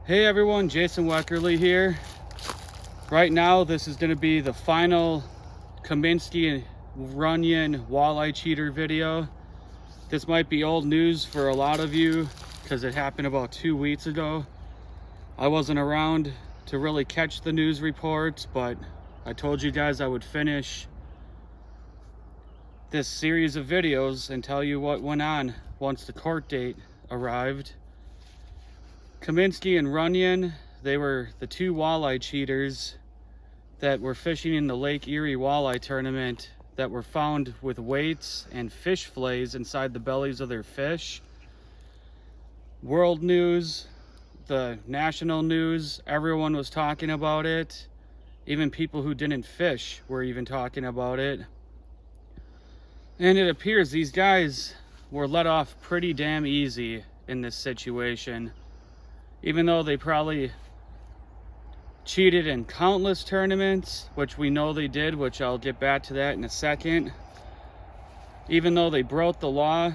Hey everyone, Jason Weckerle here. Right now, this is going to be the final Cominsky Runyan walleye cheater video. This might be old news for a lot of you because it happened about 2 weeks ago. I wasn't around to really catch the news reports, but I told you guys I would finish this series of videos and tell you what went on once the court date arrived. Cominsky and Runyan, they were the two walleye cheaters that were fishing in the Lake Erie Walleye Tournament that were found with weights and fish fillets inside the bellies of their fish. World news, the national news, everyone was talking about it. Even people who didn't fish were even talking about it. And it appears these guys were let off pretty damn easy in this situation. Even though they probably cheated in countless tournaments, which we know they did, which I'll get back to that in a second. Even though they broke the law,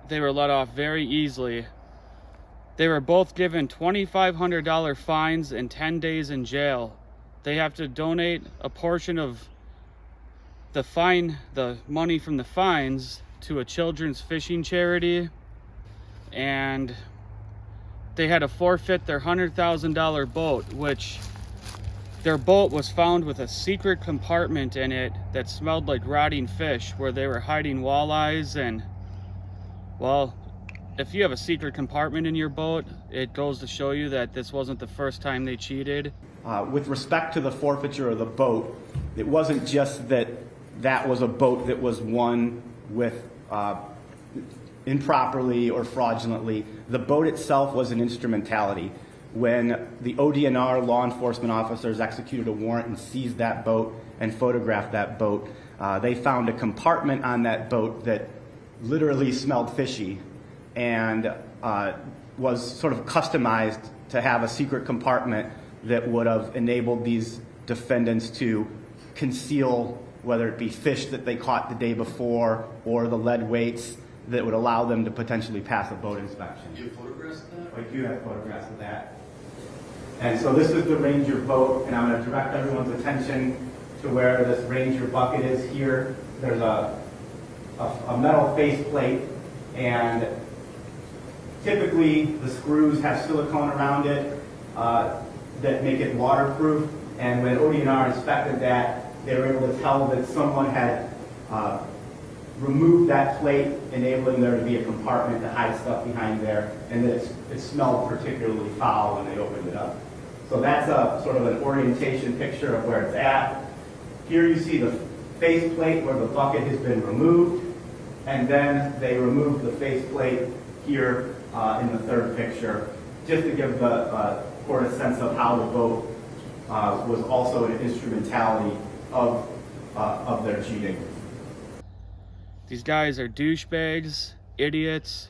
they were let off very easily. They were both given $2,500 fines and 10 days in jail. They have to donate a portion of the money from the fines, to a children's fishing charity, and they had to forfeit their $100,000 boat, which their boat was found with a secret compartment in it that smelled like rotting fish, where they were hiding walleyes. And well, if you have a secret compartment in your boat, it goes to show you that this wasn't the first time they cheated. With respect to the forfeiture of the boat, it wasn't just that was a boat that was won with improperly or fraudulently. The boat itself was an instrumentality. When the ODNR law enforcement officers executed a warrant and seized that boat and photographed that boat, they found a compartment on that boat that literally smelled fishy and was sort of customized to have a secret compartment that would have enabled these defendants to conceal, whether it be fish that they caught the day before or the lead weights that would allow them to potentially pass a boat inspection. Do you have photographs of that? I do have photographs of that. And so this is the Ranger boat, and I'm going to direct everyone's attention to where this Ranger bucket is here. There's a metal faceplate, and typically the screws have silicone around it that make it waterproof. And when ODNR inspected that, they were able to tell that someone had removed that plate, enabling there to be a compartment to hide stuff behind there, and that it smelled particularly foul when they opened it up. So that's a sort of an orientation picture of where it's at. Here you see the faceplate where the bucket has been removed, and then they removed the faceplate here in the third picture, just to give the court a sense of how the boat was also an instrumentality of their cheating. These guys are douchebags, idiots.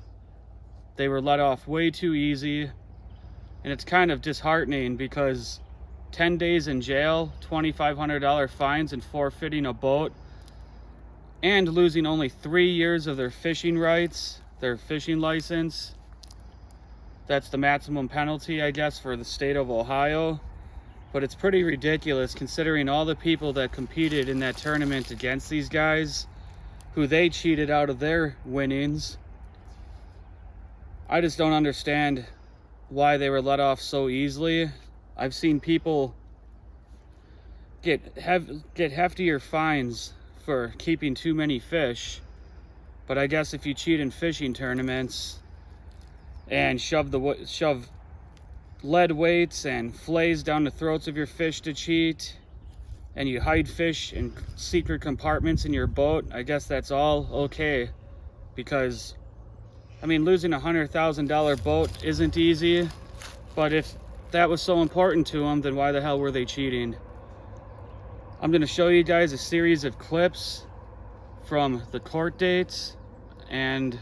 They were let off way too easy. And it's kind of disheartening because 10 days in jail, $2,500 fines, and forfeiting a boat, and losing only 3 years of their fishing rights, their fishing license. That's the maximum penalty, I guess, for the state of Ohio. But it's pretty ridiculous considering all the people that competed in that tournament against these guys, who they cheated out of their winnings. I just don't understand why they were let off so easily. I've seen people get heftier fines for keeping too many fish, but I guess if you cheat in fishing tournaments and shove lead weights and fillets down the throats of your fish to cheat, and you hide fish in secret compartments in your boat, I guess that's all okay. Because, I mean, losing a $100,000 boat isn't easy, but if that was so important to them, then why the hell were they cheating? I'm going to show you guys a series of clips from the court dates, and,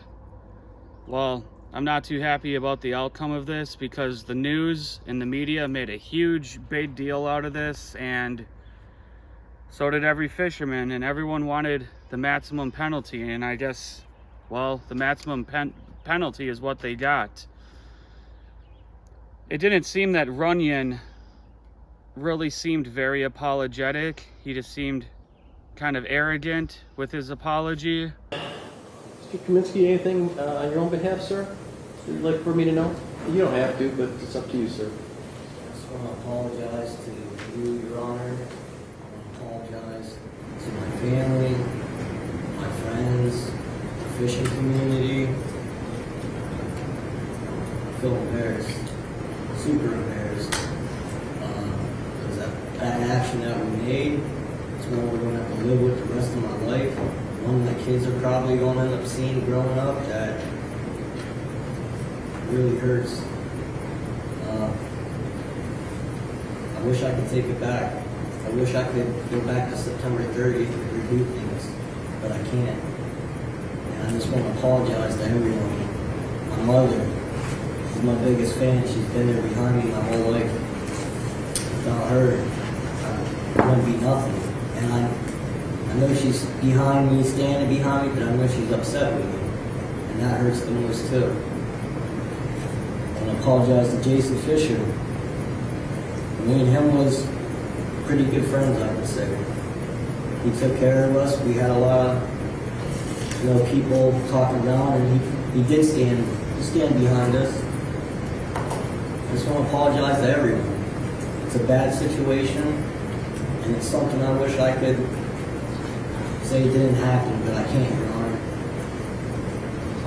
well, I'm not too happy about the outcome of this because the news and the media made a huge, big deal out of this, and so did every fisherman, and everyone wanted the maximum penalty, and I guess, well, the maximum penalty is what they got. it didn't seem that Runyan really seemed very apologetic. He just seemed kind of arrogant with his apology. Mr. Cominsky, anything on your own behalf, sir, that you'd like for me to know? You don't have to, but it's up to you, sir. I just want to apologize to you, Your Honor. I want to apologize to my family, my friends, the fishing community. I feel embarrassed, super embarrassed, because that action that we made is one we're going to have to live with the rest of my life. One my kids are probably going to end up seeing growing up that really hurts. I wish I could take it back. I wish I could go back to September 30th and redo things, but I can't. And I just want to apologize to everyone. My mother, she's my biggest fan. She's been there behind me my whole life. Without her, I wouldn't be nothing. And I know she's behind me, standing behind me, but I know she's upset with me. And that hurts the most too. I want to apologize to Jason Fisher. Me and him was pretty good friends, I would say. He took care of us. We had a lot of, people talking down, and he did stand behind us. I just want to apologize to everyone. It's a bad situation, and it's something I wish I could say it didn't happen, but I can't, Your Honor.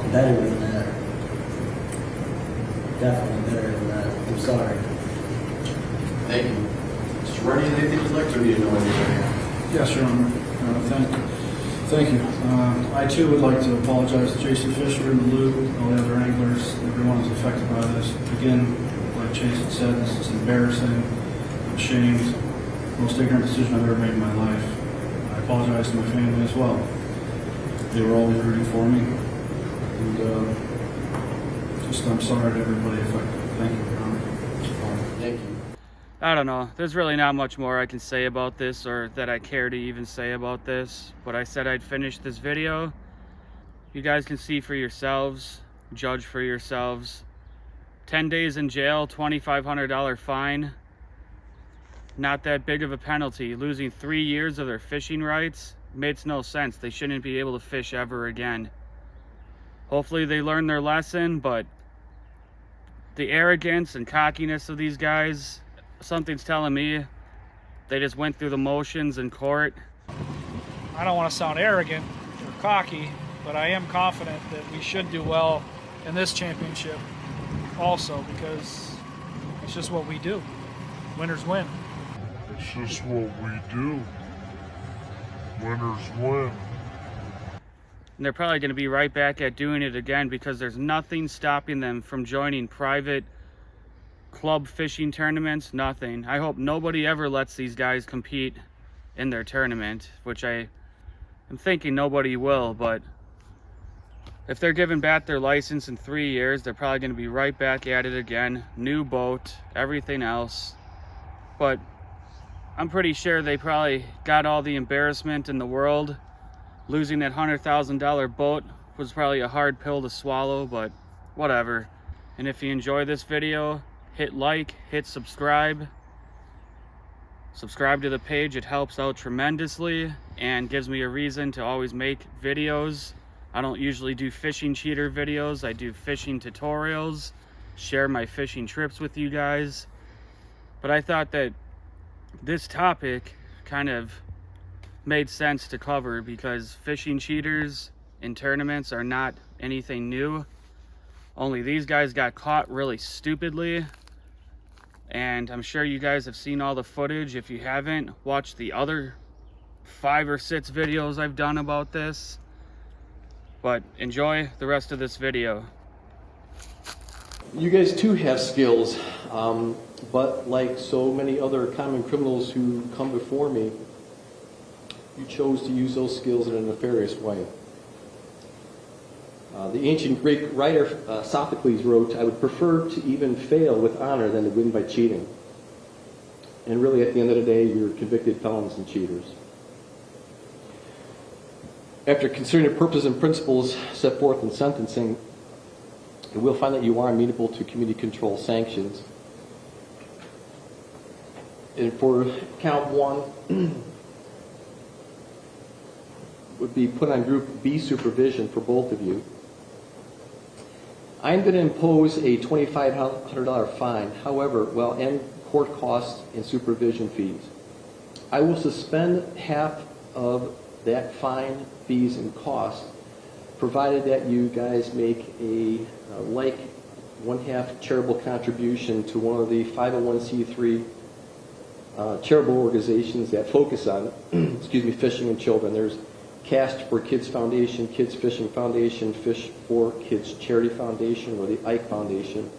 I'm better than that. Definitely better than that. I'm sorry. Thank you. Mr. Runyan, anything you'd like to read? Yes, Your Honor. Thank you. I too would like to apologize to Jason Fisher and the LEWT, all the other anglers. Everyone is affected by this. Again, like Jason said, this is embarrassing. I'm ashamed. Most ignorant decision I've ever made in my life. I apologize to my family as well. They were always rooting for me. And I'm sorry to everybody affected. Thank you, Your Honor. Thank you. I don't know. There's really not much more I can say about this, or that I care to even say about this. But I said I'd finish this video. You guys can see for yourselves, judge for yourselves. 10 days in jail, $2,500 fine. Not that big of a penalty. Losing 3 years of their fishing rights makes no sense. They shouldn't be able to fish ever again. Hopefully they learn their lesson, but the arrogance and cockiness of these guys, something's telling me they just went through the motions in court. I don't want to sound arrogant or cocky, but I am confident that we should do well in this championship also, because it's just what we do. Winners win. It's just what we do. Winners win. And they're probably going to be right back at doing it again, because there's nothing stopping them from joining private club fishing tournaments. Nothing. I hope nobody ever lets these guys compete in their tournament, which I am thinking nobody will. But if they're giving back their license in 3 years, they're probably going to be right back at it again. New boat, everything else. But I'm pretty sure they probably got all the embarrassment in the world. Losing that $100,000 boat was probably a hard pill to swallow, but whatever. And if you enjoy this video, hit like, hit subscribe. Subscribe to the page. It helps out tremendously and gives me a reason to always make videos. I don't usually do fishing cheater videos. I do fishing tutorials, share my fishing trips with you guys. But I thought that this topic kind of made sense to cover, because fishing cheaters in tournaments are not anything new. Only these guys got caught really stupidly, and I'm sure you guys have seen all the footage. If you haven't, watch the other 5 or 6 videos I've done about this. But enjoy the rest of this video. You guys too have skills, but like so many other common criminals who come before me, you chose to use those skills in a nefarious way. The ancient Greek writer Sophocles wrote, "I would prefer to even fail with honor than to win by cheating." And really, at the end of the day, you're convicted felons and cheaters. After considering the purposes and principles set forth in sentencing, we'll find that you are amenable to community control sanctions. And for count one, would be put on Group B supervision for both of you. I'm going to impose a $2,500 fine, however, and court costs and supervision fees. I will suspend half of that fine, fees, and costs, provided that you guys make a like 1/2 charitable contribution to one of the 501c3 charitable organizations that focus on, fishing and children. There's Cast for Kids Foundation, Kids Fishing Foundation, Fish for Kids Charity Foundation, or the Ike Foundation.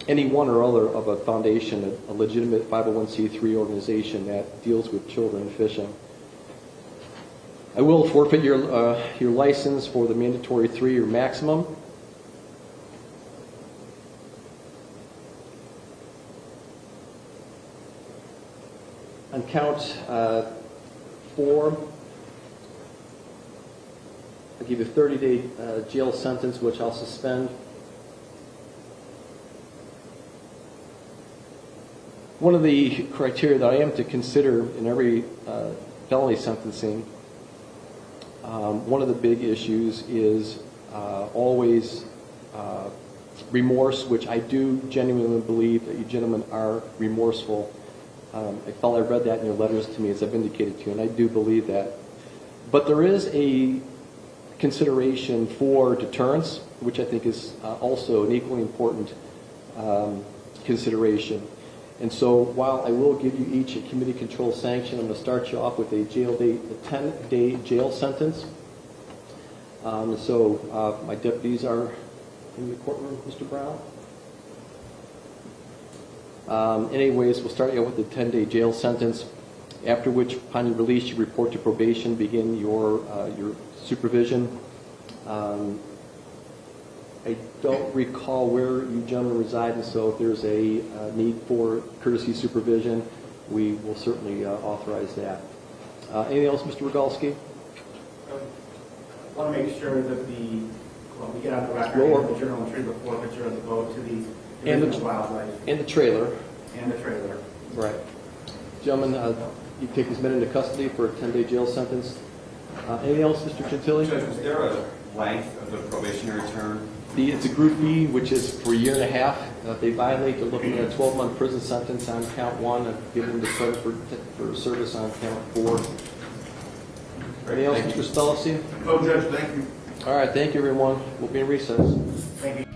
Any one or other of a foundation, a legitimate 501c3 organization that deals with children fishing. I will forfeit your license for the mandatory 3-year maximum. On count 4, I'll give you a 30-day jail sentence, which I'll suspend. One of the criteria that I am to consider in every felony sentencing, one of the big issues is always remorse, which I do genuinely believe that you gentlemen are remorseful. I felt I read that in your letters to me, as I've indicated to you, and I do believe that. But there is a consideration for deterrence, which I think is also an equally important consideration. And so while I will give you each a committee control sanction, I'm going to start you off with a 10-day jail sentence. My deputies are in the courtroom, Mr. Brown. Anyways, we'll start you with a 10-day jail sentence, after which, upon your release, you report to probation, begin your supervision. I don't recall where you gentlemen reside, and so if there's a need for courtesy supervision, we will certainly authorize that. Anything else, Mr. Rogalski? I want to make sure that we get on the record, the journal entry, the forfeiture of the boat to the Division of Wildlife. And the trailer. And the trailer. Right. Gentlemen, you take these men into custody for a 10-day jail sentence. Anything else, Mr. Chantilly? Judge, was there a length of the probationary term? It's a Group B, which is for 1.5 years. If they violate, they're looking at a 12-month prison sentence on count 1 and giving them the credit for service on count 4. Anything else, Mr. Spellacy? No, Judge, thank you. All right, thank you, everyone. We'll be in recess. Thank you.